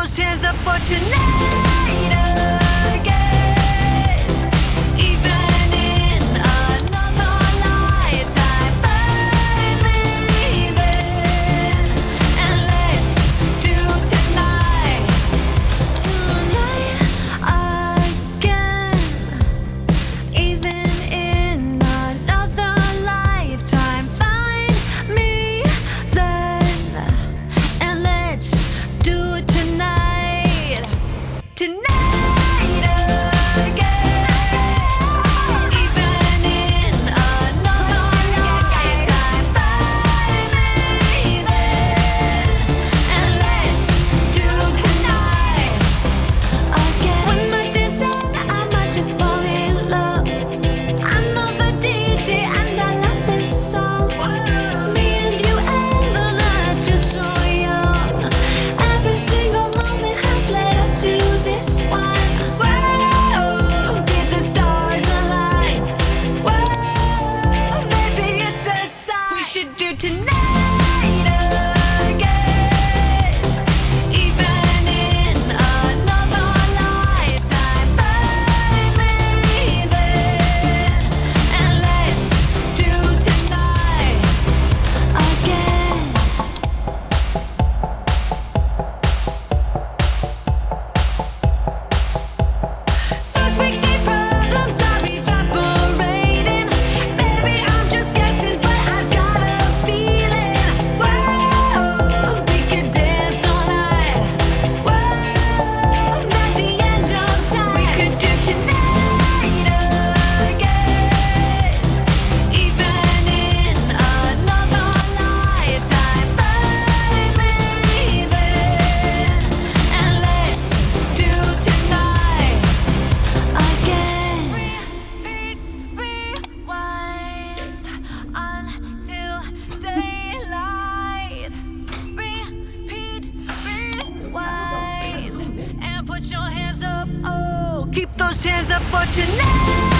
those hands up for tonight again. Even in another lifetime, find me there, and let's do tonight again. Even in another lifetime, find me then, and let's do it tonight. Tonight again. Even in another lifetime, find me then, and let's do tonight again. When my days end, I might just fall in love. I know the DJ and I love this song. Me and you and the night feel so young. Every single moment has led up to this one. Whoa, did the stars align? Whoa, maybe it's a sign we should do tonight again. Even in another lifetime, find me then, and let's do tonight again. Those weekday problems are evaporating. Maybe I'm just guessing, but I've got a feeling. Whoa, we could dance all night. Whoa, not the end of time. We could do tonight again. Even in another lifetime, find me then, and let's do tonight again. Repeat, rewind until daylight. Repeat, rewind, and put your hands up. Oh, keep those hands up for tonight.